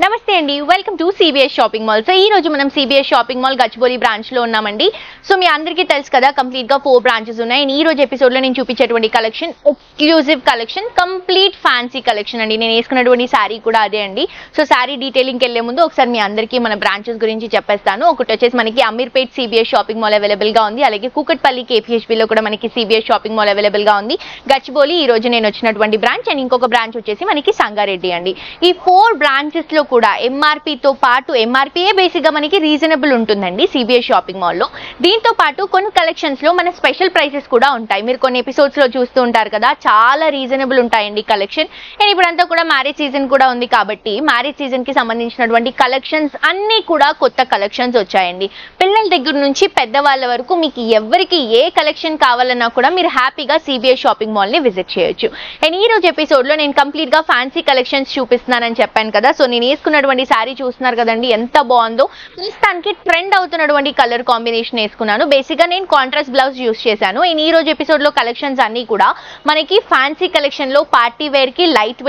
నమస్తే అండి, welcome to CBS shopping mall. So ఈ రోజు మనం CBS shopping mall Gachibowli branch లో ఉన్నామండి. సో మీ అందరికీ తెలుసు కదా, కంప్లీట్ గా 4 బ్రాంచెస్ ఉన్నాయి. ఈ రోజు ఎపిసోడ్ లో నేను చూపించేటువంటి collection exclusive collection, complete fancy collection అండి. నేను వేసుకున్నటువంటి శారీ కూడా అదే అండి. సో శారీ డీటెయిలింగ్ వెళ్లే ముందు ఒకసారి మీ అందరికీ మన బ్రాంచెస్ గురించి చెప్పేస్తాను. ఒకటి వచ్చేసి మనకి Ameerpet CBS shopping mall available గా ఉంది. అలాగే కూకట్పల్లి KPHB లో కూడా మనకి సిబిఎస్ షాపింగ్ మాల్ అవైలబుల్ గా ఉంది. గచ్చిబౌలి ఈ రోజు నేను వచ్చినటువంటి బ్రాంచ్, అండ్ ఇంకొక బ్రాంచ్ వచ్చేసి మనకి సంగారెడ్డి అండి. ఈ 4 బ్రాంచెస్ లో కూడా MRP తో పాటు, MRP బేసిక్ గా మనకి రీజనబుల్ ఉంటుందండి సిబిఎస్ షాపింగ్ మాల్ లో. దీంతో పాటు కొన్ని కలెక్షన్స్ లో మన స్పెషల్ ప్రైసెస్ కూడా ఉంటాయి. మీరు కొన్ని ఎపిసోడ్స్ లో చూస్తూ ఉంటారు కదా, చాలా రీజనబుల్ ఉంటాయండి కలెక్షన్. అండ్ ఇప్పుడంతా కూడా మ్యారేజ్ సీజన్ కూడా ఉంది కాబట్టి మ్యారేజ్ సీజన్ కి సంబంధించినటువంటి కలెక్షన్స్ అన్ని కూడా కొత్త కలెక్షన్స్ వచ్చాయండి. పిల్లల దగ్గర నుంచి పెద్దవాళ్ళ వరకు మీకు ఎవరికి ఏ కలెక్షన్ కావాలన్నా కూడా మీరు హ్యాపీగా సిబిఎస్ షాపింగ్ మాల్ ని విజిట్ చేయొచ్చు. అండ్ ఈ రోజు ఎపిసోడ్ లో నేను కంప్లీట్ గా ఫ్యాన్సీ కలెక్షన్స్ చూపిస్తున్నానని చెప్పాను కదా. సో నేను వేసుకున్నటువంటి శారీ చూస్తున్నారు కదండి, ఎంత బాగుందో. ప్రస్తుతానికి ట్రెండ్ అవుతున్నటువంటి కలర్ కాంబినేషన్ వేసుకున్నాను. బేసిక్ గా నేను కాంట్రాస్ట్ బ్లౌజ్ యూస్ చేశాను. అండ్ ఈ రోజు ఎపిసోడ్ లో కలెక్షన్స్ అన్ని కూడా మనకి ఫ్యాన్సీ కలెక్షన్ లో పార్టీ వేర్ కి లైట్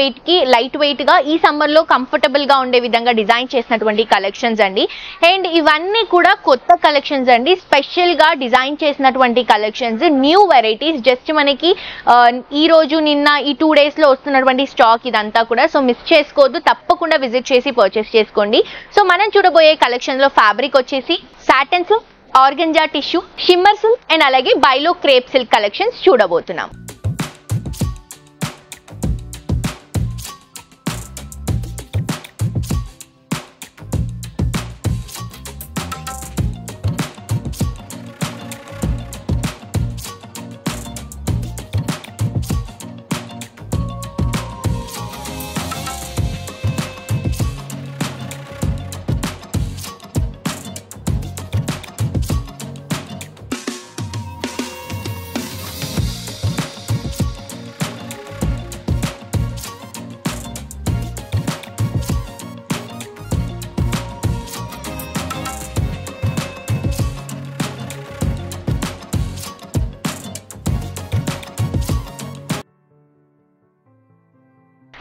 వెయిట్ గా ఈ సమ్మర్ లో కంఫర్టబుల్ గా ఉండే విధంగా డిజైన్ చేసినటువంటి కలెక్షన్స్ అండి. అండ్ ఇవన్నీ కూడా కొత్త కలెక్షన్స్ అండి, స్పెషల్ గా డిజైన్ చేసినటువంటి కలెక్షన్స్, న్యూ వెరైటీస్. జస్ట్ మనకి ఈ రోజు నిన్న ఈ 2 days లో వస్తున్నటువంటి స్టాక్ ఇదంతా కూడా. సో మిస్ చేసుకోవద్దు, తప్పకుండా విజిట్ చేసి పర్చేస్ చేసుకోండి. సో మనం చూడబోయే కలెక్షన్ లో ఫ్యాబ్రిక్ వచ్చేసి Satan silk, organza tissue, shimmer silk and అలాగే బైలో క్రేప్ సిల్క్ కలెక్షన్స్ చూడబోతున్నాం.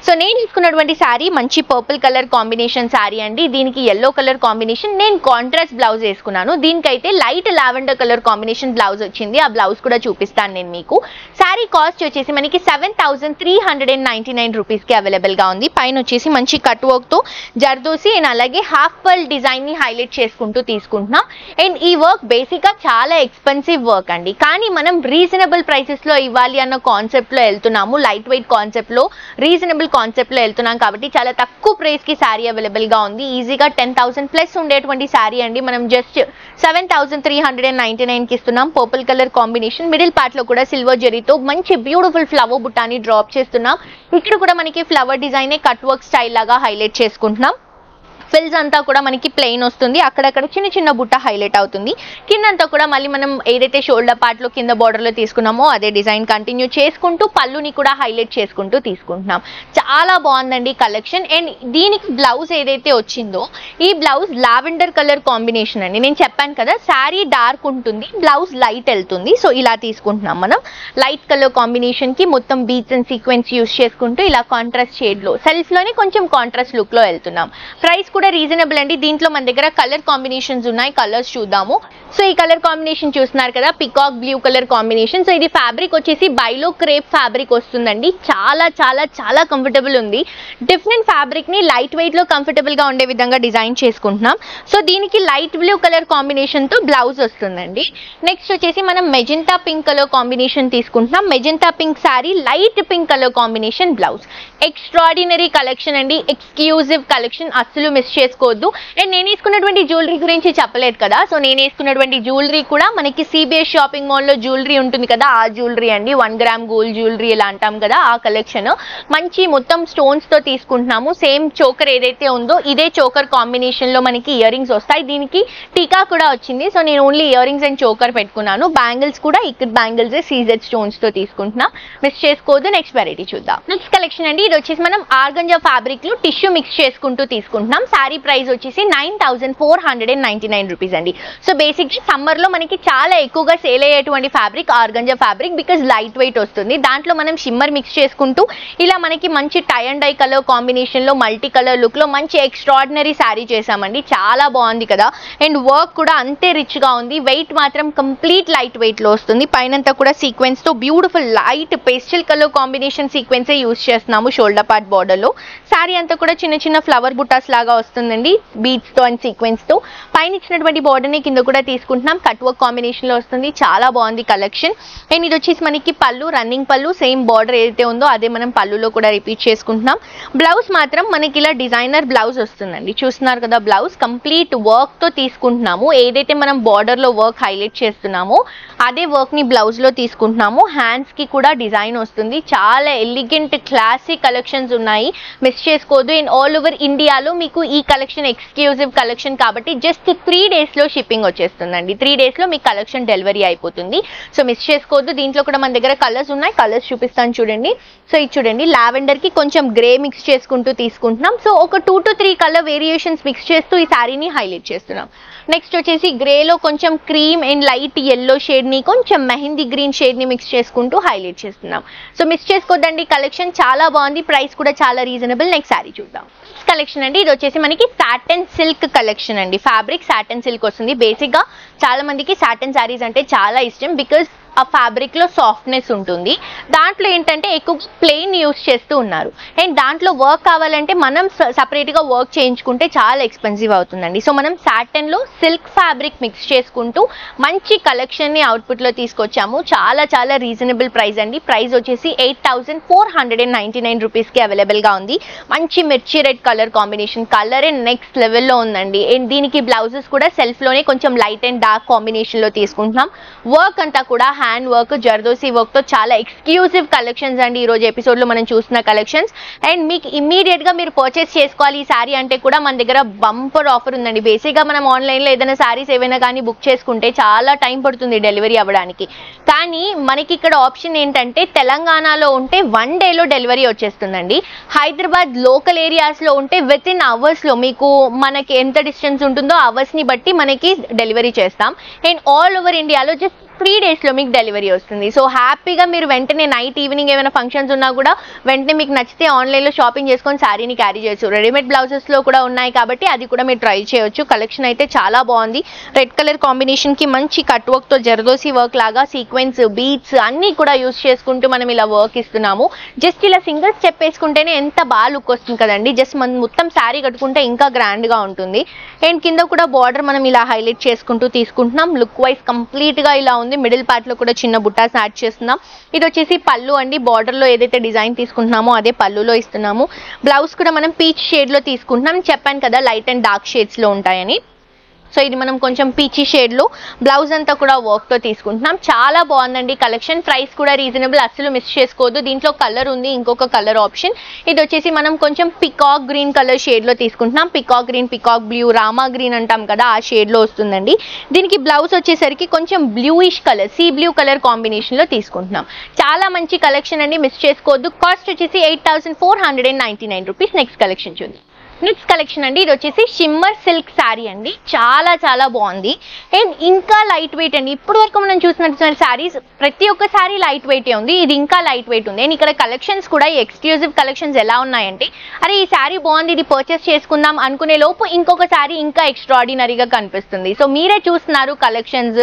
సో నేను తీసుకున్నటువంటి శారీ మంచి పర్పుల్ కలర్ కాంబినేషన్ శారీ అండి. దీనికి ఎల్లో కలర్ కాంబినేషన్, నేను కాంట్రాస్ట్ బ్లౌజ్ వేసుకున్నాను. దీనికైతే light lavender colour combination blouse వచ్చింది. ఆ బ్లౌజ్ కూడా చూపిస్తాను నేను మీకు. శారీ కాస్ట్ వచ్చేసి మనకి 7,399 రూపీస్కి అవైలబుల్ గా ఉంది. పైన వచ్చేసి మంచి కట్ వర్క్ తో జర్దోసి అండ్ అలాగే హాఫ్ పర్ల్ డిజైన్ ని హైలైట్ చేసుకుంటూ తీసుకుంటున్నాం. అండ్ ఈ వర్క్ బేసిక్ గా చాలా ఎక్స్పెన్సివ్ వర్క్ అండి, కానీ మనం రీజనబుల్ ప్రైసెస్ లో ఇవ్వాలి అన్న కాన్సెప్ట్ లో వెళ్తున్నాము. లైట్ వెయిట్ కాన్సెప్ట్ లో, రీజనబుల్ కాన్సెప్ట్ లో వెళ్తున్నాం కాబట్టి చాలా తక్కువ ప్రైస్ కి శారీ అవైలబుల్ గా ఉంది. ఈజీగా 10,000 ప్లస్ ఉండేటువంటి శారీ అండి. మనం జస్ట్ 7,399 కి ఇస్తున్నాం. Purple colour combination, middle part లో కూడా సిల్వర్ జెరీతో మంచి బ్యూటిఫుల్ ఫ్లవర్ బుట్టాని డ్రాప్ చేస్తున్నాం. ఇక్కడ కూడా మనకి flower design cut work style లాగా హైలైట్ చేసుకుంటున్నాం. ఫిల్స్ అంతా కూడా మనకి ప్లెయిన్ వస్తుంది, అక్కడక్కడ చిన్న చిన్న బుట్ట హైలైట్ అవుతుంది. కిందంతా కూడా మళ్ళీ మనం ఏదైతే షోల్డర్ పార్ట్ లో కింద బార్డర్ లో తీసుకున్నామో అదే డిజైన్ కంటిన్యూ చేసుకుంటూ పళ్ళుని కూడా హైలైట్ చేసుకుంటూ తీసుకుంటున్నాం. చాలా బాగుందండి కలెక్షన్. అండ్ దీనికి బ్లౌజ్ ఏదైతే వచ్చిందో ఈ బ్లౌజ్ లావెండర్ కలర్ కాంబినేషన్ అండి. నేను చెప్పాను కదా, శారీ డార్క్ ఉంటుంది, బ్లౌజ్ లైట్ వెళ్తుంది. సో ఇలా తీసుకుంటున్నాం మనం. లైట్ కలర్ కాంబినేషన్ కి మొత్తం బీట్స్ అండ్ సీక్వెన్స్ యూస్ చేసుకుంటూ ఇలా కాంట్రాస్ట్ షేడ్ లో, సెల్ఫ్ లోనే కొంచెం కాంట్రాస్ట్ లుక్ లో వెళ్తున్నాం. ప్రైస్ కూడా రీజనబుల్ అండి. దీంట్లో మన దగ్గర కలర్ కాంబినేషన్స్ ఉన్నాయి, కలర్స్ చూద్దాము. సో ఈ కలర్ కాంబినేషన్ చూస్తున్నారు కదా, peacock blue colour combination. So ఇది ఫ్యాబ్రిక్ వచ్చేసి బైలో క్రేప్ ఫ్యాబ్రిక్ వస్తుందండి. చాలా చాలా చాలా కంఫర్టబుల్ ఉంది. డిఫరెంట్ ఫ్యాబ్రిక్ ని లైట్ వెయిట్ లో కంఫర్టబుల్ గా ఉండే విధంగా డిజైన్ చేసుకుంటున్నాం. సో దీనికి లైట్ బ్లూ కలర్ కాంబినేషన్ తో బ్లౌజ్ వస్తుందండి. నెక్స్ట్ వచ్చేసి మనం మెజెంటా పింక్ కలర్ కాంబినేషన్ తీసుకుంటున్నాం. Magenta pink sari, light pink colour combination blouse. Extraordinary collection అండి, ఎక్స్క్లూజివ్ కలెక్షన్, అస్సలు మిస్ చేసుకోవద్దు. అండ్ నేను వేసుకున్నటువంటి జ్యువెలరీ గురించి చెప్పలేదు కదా. సో నేను వేసుకున్నటువంటి జ్యువెలరీ కూడా మనకి సిబిఎస్ షాపింగ్ మాల్ లో జ్యువెలరీ ఉంటుంది కదా, ఆ జ్యువెలరీ అండి. 1 గ్రామ్ గోల్డ్ జ్యువెలరీ ఇలా అంటాం కదా, ఆ కలెక్షన్. మంచి మొత్తం స్టోన్స్ తో తీసుకుంటున్నాము. సేమ్ చోకర్ ఏదైతే ఉందో ఇదే చోకర్ కాంబినేషన్ లో మనకి ఇయర్ రింగ్స్ వస్తాయి. దీనికి టీకా కూడా వచ్చింది. సో నేను only ear rings and choker పెట్టుకున్నాను. బ్యాంగిల్స్ కూడా ఇక్కడ బ్యాంగిల్స్ సీజెడ్ స్టోన్స్ తో తీసుకుంటున్నా, మిస్ చేసుకోవద్దు. నెక్స్ట్ వెరైటీ చూద్దాం. నెక్స్ట్ కలెక్షన్ అండి, ఇది వచ్చేసి మనం ఆర్గంజా ఫ్యాబ్రిక్ లో టిష్యూ మిక్స్ చేసుకుంటూ తీసుకుంటున్నాం. శారీ ప్రైస్ వచ్చేసి 9499 రూపీస్ అండి. సో బేసిక్లీ సమ్మర్ లో మనకి చాలా ఎక్కువగా సేల్ అయ్యేటువంటి fabric organza fabric, because light weight వస్తుంది. దాంట్లో మనం షిమ్మర్ మిక్స్ చేసుకుంటూ ఇలా మనకి మంచి tie and dye colour combination లో మల్టీ కలర్ లుక్ లో మంచి ఎక్స్ట్రాడినరీ శారీ చేసామండి. చాలా బాగుంది కదా. అండ్ వర్క్ కూడా అంతే రిచ్ గా ఉంది. వెయిట్ మాత్రం కంప్లీట్ లైట్ వెయిట్ లో వస్తుంది. పైనంతా కూడా సీక్వెన్స్ తో beautiful light pastel colour combination సీక్వెన్సే యూస్ చేస్తున్నాము షోల్డర్ పార్ట్ బార్డర్ లో. శారీ అంతా కూడా చిన్న చిన్న ఫ్లవర్ బుటాస్ లాగా వస్తుందండి బీడ్స్ తో అండ్ సీక్వెన్స్ తో. పైన ఇచ్చినటువంటి బార్డర్ ని కింద కూడా తీసుకుంటున్నాం. కట్ వర్క్ కాంబినేషన్ లో వస్తుంది. చాలా బాగుంది కలెక్షన్. అండ్ ఇది వచ్చేసి మనకి పళ్ళు, రన్నింగ్ పళ్ళు, సేమ్ బార్డర్ ఏదైతే ఉందో అదే మనం పళ్ళులో కూడా రిపీట్ చేసుకుంటున్నాం. బ్లౌజ్ మాత్రం మనకి ఇలా డిజైనర్ బ్లౌజ్ వస్తుందండి. చూస్తున్నారు కదా, బ్లౌజ్ కంప్లీట్ వర్క్ తో తీసుకుంటున్నాము. ఏదైతే మనం బార్డర్ లో వర్క్ హైలైట్ చేస్తున్నామో అదే వర్క్ ని బ్లౌజ్ లో తీసుకుంటున్నాము. హ్యాండ్స్ కి కూడా డిజైన్ వస్తుంది. చాలా ఎలిగెంట్ క్లాసిక్ కలెక్షన్స్ ఉన్నాయి, మిస్ చేసుకోవద్దు. అండ్ ఆల్ ఓవర్ ఇండియాలో మీకు ఈ కలెక్షన్ ఎక్స్క్లూజివ్ కలెక్షన్ కాబట్టి జస్ట్ 3 days లో షిప్పింగ్ వచ్చేస్తుందండి. 3 days లో మీకు కలెక్షన్ డెలివరీ అయిపోతుంది. సో మిస్ చేసుకోవద్దు. దీంట్లో కూడా మన దగ్గర కలర్స్ ఉన్నాయి, కలర్స్ చూపిస్తాను చూడండి. సో ఇది చూడండి, లావెండర్ కి కొంచెం గ్రే మిక్స్ చేసుకుంటూ తీసుకుంటున్నాం. సో ఒక 2 to 3 కలర్ వేరియేషన్స్ మిక్స్ చేస్తూ ఈ శారీని హైలైట్ చేస్తున్నాం. నెక్స్ట్ వచ్చేసి గ్రేలో కొంచెం cream and light yellow shade ని కొంచెం మెహందీ గ్రీన్ షేడ్ ని మిక్స్ చేసుకుంటూ హైలైట్ చేస్తున్నాం. సో మిస్ చేసుకోవద్దండి, కలెక్షన్ చాలా బాగుంది, ప్రైస్ కూడా చాలా రీజనబుల్. నెక్స్ట్ శారీ చూద్దాం. కలెక్షన్ అండి, ఇది వచ్చేసి మనకి సాటన్ సిల్క్ కలెక్షన్ అండి. ఫ్యాబ్రిక్ సాటన్ సిల్క్ వస్తుంది. బేసిక్ గా చాలా మందికి సాటన్ శారీస్ అంటే చాలా ఇష్టం, బికాస్ ఆ ఫ్యాబ్రిక్ లో సాఫ్ట్నెస్ ఉంటుంది. దాంట్లో ఏంటంటే ఎక్కువ ప్లెయిన్ యూస్ చేస్తూ ఉన్నారు. అండ్ దాంట్లో వర్క్ కావాలంటే మనం సపరేట్ గా వర్క్ చేయించుకుంటే చాలా ఎక్స్పెన్సివ్ అవుతుందండి. సో మనం సాటన్ లో సిల్క్ ఫ్యాబ్రిక్ మిక్స్ చేసుకుంటూ మంచి కలెక్షన్ ని అవుట్పుట్ లో తీసుకొచ్చాము. చాలా చాలా రీజనబుల్ ప్రైస్ అండి. ప్రైస్ వచ్చేసి 8499 రూపీస్ కి అవైలబుల్ గా ఉంది. మంచి మిర్చి red colour combination, colour next లెవెల్లో ఉందండి. అండ్ దీనికి బ్లౌజెస్ కూడా సెల్ఫ్ లోనే కొంచెం లైట్ అండ్ డార్క్ కాంబినేషన్ లో తీసుకుంటున్నాం. వర్క్ అంతా కూడా హ్యాండ్ వర్క్, జర్దోసి వర్క్ తో చాలా ఎక్స్క్లూజివ్ కలెక్షన్స్ అండి ఈ రోజు ఎపిసోడ్ లో మనం చూసిన కలెక్షన్స్. అండ్ మీకు ఇమ్మీడియట్ గా మీరు పర్చేస్ చేసుకోవాలి ఈ శారీ అంటే కూడా మన దగ్గర బంపర్ ఆఫర్ ఉందండి. బేసిక్ గా మనం ఆన్లైన్ లో ఏదైనా శారీస్ ఏవైనా కానీ బుక్ చేసుకుంటే చాలా టైం పడుతుంది డెలివరీ అవ్వడానికి. కానీ మనకి ఇక్కడ ఆప్షన్ ఏంటంటే తెలంగాణలో ఉంటే 1 day లో డెలివరీ వచ్చేస్తుందండి. హైదరాబాద్ లోకల్ ఏరియాస్ లో ఉంటే విత్ ఇన్ అవర్స్ లో మీకు మనకి ఎంత డిస్టెన్స్ ఉంటుందో అవర్స్ ని బట్టి మనకి డెలివరీ చేస్తాం. అండ్ ఆల్ ఓవర్ ఇండియాలో జస్ట్ 3 days లో మీకు డెలివరీ వస్తుంది. సో హ్యాపీగా మీరు వెంటనే నైట్ ఈవినింగ్ ఏమైనా ఫంక్షన్స్ ఉన్నా కూడా వెంటనే మీకు నచ్చితే ఆన్లైన్ లో షాపింగ్ చేసుకొని శారీని క్యారీ చేయొచ్చు. రెడీమేడ్ బ్లౌజెస్ లో కూడా ఉన్నాయి కాబట్టి అది కూడా మీరు ట్రై చేయొచ్చు. కలెక్షన్ అయితే చాలా బాగుంది. రెడ్ కలర్ కాంబినేషన్ కి మంచి కట్ వర్క్ తో జర్దోసి వర్క్ లాగా సీక్వెన్స్ బీట్స్ అన్ని కూడా యూస్ చేసుకుంటూ మనం ఇలా వర్క్ ఇస్తున్నాము. జస్ట్ ఇలా సింగిల్ స్టెప్ వేసుకుంటేనే ఎంత బాగా లుక్ వస్తుంది కదండి. జస్ట్ మనం మొత్తం శారీ కట్టుకుంటే ఇంకా గ్రాండ్ గా ఉంటుంది. అండ్ కింద కూడా బార్డర్ మనం ఇలా హైలైట్ చేసుకుంటూ తీసుకుంటున్నాం. లుక్ వైజ్ కంప్లీట్ గా ఇలా ఉంది. మిడిల్ పార్ట్ లో కూడా చిన్న బుట్టాస్ యాడ్ చేస్తున్నాం. ఇది వచ్చేసి పళ్ళు అండి. బార్డర్ లో ఏదైతే డిజైన్ తీసుకుంటున్నామో అదే పళ్ళులో ఇస్తున్నాము. బ్లౌజ్ కూడా మనం పీచ్ షేడ్ లో తీసుకుంటున్నాం. చెప్పాను కదా లైట్ అండ్ డార్క్ షేడ్స్ లో ఉంటాయని. సో ఇది మనం కొంచెం పీచీ షేడ్ లో బ్లౌజ్ అంతా కూడా వర్క్ తో తీసుకుంటున్నాం. చాలా బాగుందండి కలెక్షన్. ప్రైస్ కూడా రీజనబుల్, అసలు మిస్ చేసుకోవద్దు. దీంట్లో కలర్ ఉంది, ఇంకొక కలర్ ఆప్షన్. ఇది వచ్చేసి మనం కొంచెం పికాక్ గ్రీన్ కలర్ షేడ్ లో తీసుకుంటున్నాం. Peacock green, peacock blue, Rama green అంటాం కదా ఆ షేడ్ లో వస్తుందండి. దీనికి బ్లౌజ్ వచ్చేసరికి కొంచెం bluish colour, sea blue colour combination లో తీసుకుంటున్నాం. చాలా మంచి కలెక్షన్ అండి, మిస్ చేసుకోవద్దు. కాస్ట్ వచ్చేసి 8499 రూపీస్. నెక్స్ట్ కలెక్షన్ చూద్దాం. నెక్స్ట్ కలెక్షన్ అండి, ఇది వచ్చేసి షిమ్మర్ సిల్క్ శారీ అండి. చాలా చాలా బాగుంది అండ్ ఇంకా లైట్ వెయిట్ అండి. ఇప్పుడు వరకు మనం చూసినటువంటి శారీస్ ప్రతి ఒక్క శారీ లైట్ వెయిటే ఉంది, ఇది ఇంకా లైట్ వెయిట్ ఉంది. అండ్ ఇక్కడ కలెక్షన్స్ కూడా ఎక్స్క్లూజివ్ కలెక్షన్స్ ఎలా ఉన్నాయంటే, అరే ఈ శారీ బాగుంది ఇది పర్చేస్ చేసుకుందాం అనుకునే లోపు ఇంకొక శారీ ఇంకా ఎక్స్ట్రాడినరీగా కనిపిస్తుంది. సో మీరే చూస్తున్నారు కలెక్షన్స్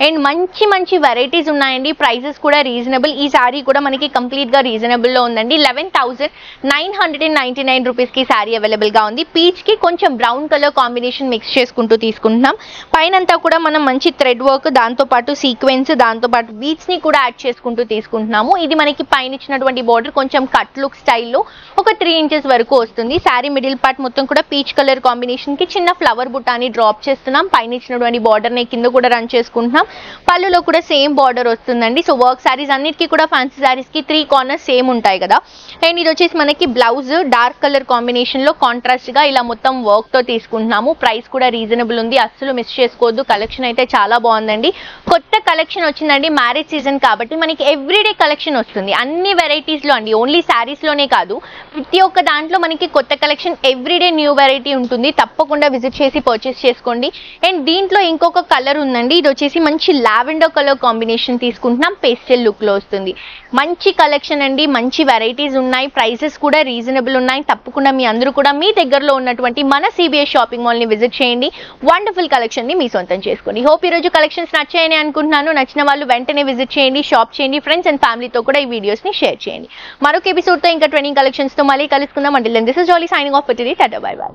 అండ్ మంచి మంచి వెరైటీస్ ఉన్నాయండి. ప్రైసెస్ కూడా రీజనబుల్. ఈ శారీ కూడా మనకి కంప్లీట్ గా రీజనబుల్ లో ఉందండి. 11,999 రూపీస్ కి శారీ అవైలబుల్ గా ఉంది. పీచ్ కి కొంచెం బ్రౌన్ కలర్ కాంబినేషన్ మిక్స్ చేసుకుంటూ తీసుకుంటున్నాం. పైనంతా కూడా మనం మంచి థ్రెడ్ వర్క్, దాంతో పాటు సీక్వెన్స్, దాంతో పాటు బీట్స్ ని కూడా యాడ్ చేసుకుంటూ తీసుకుంటున్నాము. ఇది మనకి పైన ఇచ్చినటువంటి బార్డర్ కొంచెం కట్ లుక్ స్టైల్లో ఒక 3 inches వరకు వస్తుంది. శారీ మిడిల్ పార్ట్ మొత్తం కూడా పీచ్ కలర్ కాంబినేషన్ కి చిన్న ఫ్లవర్ బుట్టాని డ్రాప్ చేస్తున్నాం. పైన ఇచ్చినటువంటి బార్డర్ ని కింద కూడా రన్ చేసుకుంటున్నాం. పళ్ళులో కూడా సేమ్ బార్డర్ వస్తుందండి. సో వర్క్ శారీస్ అన్నిటికీ కూడా ఫ్యాన్సీ శారీస్ కి 3 corners సేమ్ ఉంటాయి కదా. అండ్ ఇది వచ్చేసి మనకి బ్లౌజ్ డార్క్ కలర్ కాంబినేషన్ లో కాంట్రాస్ట్ కాంట్రాస్ట్ గా ఇలా మొత్తం వర్క్ తో తీసుకుంటున్నాము. ప్రైస్ కూడా రీజనబుల్ ఉంది, అస్సలు మిస్ చేసుకోవద్దు. కలెక్షన్ అయితే చాలా బాగుందండి. కొత్త కలెక్షన్ వచ్చిందండి, మ్యారేజ్ సీజన్ కాబట్టి మనకి ఎవ్రీడే కలెక్షన్ వస్తుంది అన్ని వెరైటీస్ లో అండి. ఓన్లీ శారీస్ లోనే కాదు, ప్రతి ఒక్క దాంట్లో మనకి కొత్త కలెక్షన్ ఎవ్రీడే న్యూ వెరైటీ ఉంటుంది. తప్పకుండా విజిట్ చేసి పర్చేస్ చేసుకోండి. అండ్ దీంట్లో ఇంకొక కలర్ ఉందండి, ఇది వచ్చేసి మంచి లావెండర్ కలర్ కాంబినేషన్ తీసుకుంటున్నాం. పేస్టల్ లుక్ లో వస్తుంది. మంచి కలెక్షన్ అండి, మంచి వెరైటీస్ ఉన్నాయి, ప్రైసెస్ కూడా రీజనబుల్ ఉన్నాయి. తప్పకుండా మీ అందరూ కూడా మీ దగ్గరలో ఉన్నటువంటి మన సిబిఎస్ షాపింగ్ మాల్ ని విజిట్ చేయండి. వండర్ఫుల్ కలెక్షన్ ని మీ సొంతం చేసుకోండి. హోప్ ఈ రోజు కలెక్షన్స్ నచ్చాయని అనుకుంటున్నాను. నచ్చిన వాళ్ళు వెంటనే విజిట్ చేయండి, షాప్ చేయండి, ఫ్రెండ్స్ అండ్ ఫ్యామిలీతో కూడా ఈ వీడియోస్ ని షేర్ చేయండి. మరొక ఎపిసోడ్ తో ఇంకా ట్రెండింగ్ కలెక్షన్స్ తో మళ్ళీ కలుసుకుందాం. Until then this is Jolly signing off for today. Tata bye by.